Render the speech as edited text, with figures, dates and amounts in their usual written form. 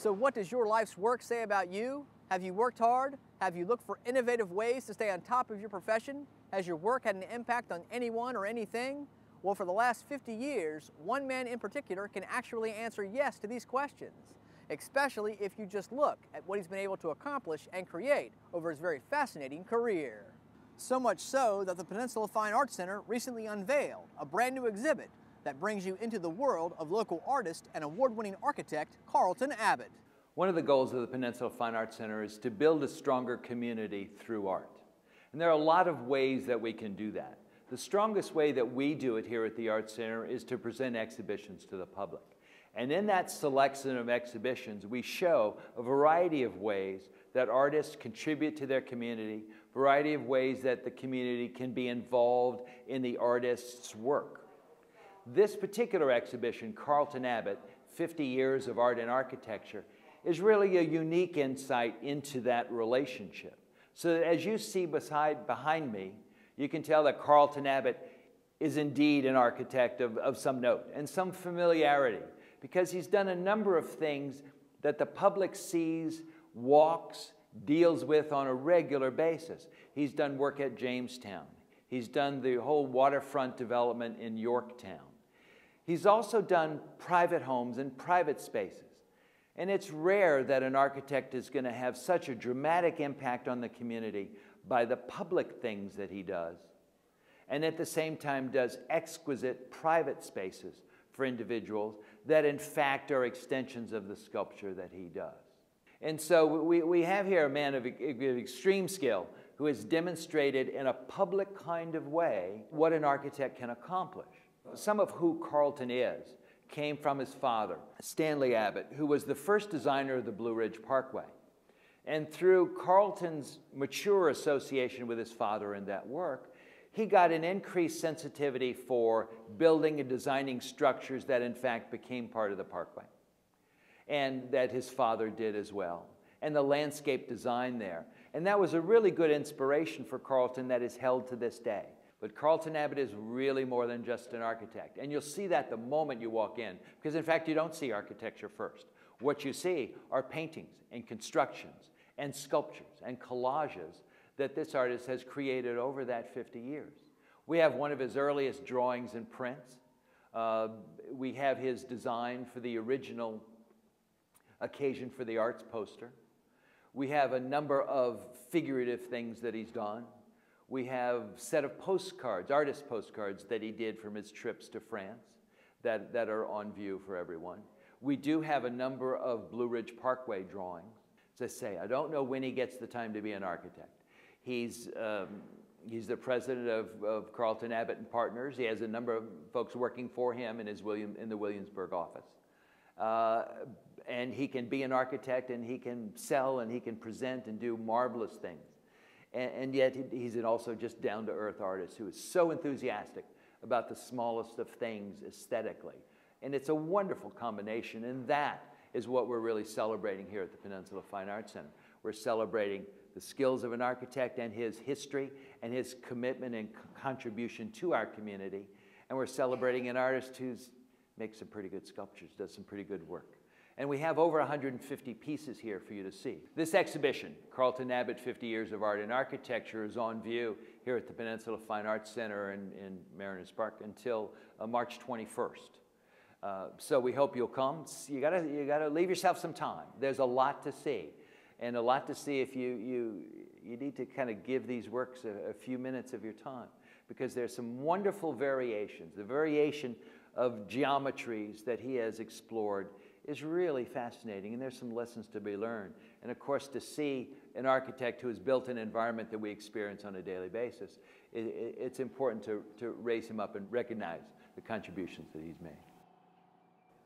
So what does your life's work say about you? Have you worked hard? Have you looked for innovative ways to stay on top of your profession? Has your work had an impact on anyone or anything? Well, for the last 50 years, one man in particular can actually answer yes to these questions, especially if you just look at what he's been able to accomplish and create over his very fascinating career. So much so that the Peninsula Fine Arts Center recently unveiled a brand new exhibit that brings you into the world of local artist and award-winning architect Carlton Abbott. One of the goals of the Peninsula Fine Arts Center is to build a stronger community through art. And there are a lot of ways that we can do that. The strongest way that we do it here at the Arts Center is to present exhibitions to the public. And in that selection of exhibitions, we show a variety of ways that artists contribute to their community, a variety of ways that the community can be involved in the artist's work. This particular exhibition, Carlton Abbott, 50 Years of Art and Architecture, is really a unique insight into that relationship. So that as you see behind me, you can tell that Carlton Abbott is indeed an architect of some note and some familiarity, because he's done a number of things that the public sees, walks, deals with on a regular basis. He's done work at Jamestown. He's done the whole waterfront development in Yorktown. He's also done private homes and private spaces. And it's rare that an architect is going to have such a dramatic impact on the community by the public things that he does, and at the same time does exquisite private spaces for individuals that in fact are extensions of the sculpture that he does. And so we have here a man of extreme skill who has demonstrated in a public kind of way what an architect can accomplish. Some of who Carlton is came from his father, Stanley Abbott, who was the first designer of the Blue Ridge Parkway. And through Carlton's mature association with his father in that work, he got an increased sensitivity for building and designing structures that in fact became part of the parkway, and that his father did as well, and the landscape design there. And that was a really good inspiration for Carlton that is held to this day. But Carlton Abbott is really more than just an architect. And you'll see that the moment you walk in, because in fact you don't see architecture first. What you see are paintings and constructions and sculptures and collages that this artist has created over that 50 years. We have one of his earliest drawings and prints. We have his design for the original occasion for the arts poster. We have a number of figurative things that he's done. We have a set of postcards, artist postcards that he did from his trips to France that are on view for everyone. We do have a number of Blue Ridge Parkway drawings. As I say, I don't know when he gets the time to be an architect. He's the president of Carlton Abbott and Partners. He has a number of folks working for him in the Williamsburg office. And he can be an architect, and he can sell, and he can present and do marvelous things. And yet he's an also just down-to-earth artist who is so enthusiastic about the smallest of things aesthetically. And it's a wonderful combination, and that is what we're really celebrating here at the Peninsula Fine Arts Center. We're celebrating the skills of an architect and his history and his commitment and contribution to our community. And we're celebrating an artist who makes some pretty good sculptures, does some pretty good work. And we have over 150 pieces here for you to see. This exhibition, Carlton Abbott, 50 Years of Art and Architecture, is on view here at the Peninsula Fine Arts Center in Mariners Park until March 21st. So we hope you'll come. You gotta leave yourself some time. There's a lot to see, and a lot to see if you need to kind of give these works a few minutes of your time, because there's some wonderful variations. The variation of geometries that he has explored is really fascinating, and there's some lessons to be learned. And of course, to see an architect who has built an environment that we experience on a daily basis, it's important to raise him up and recognize the contributions that he's made.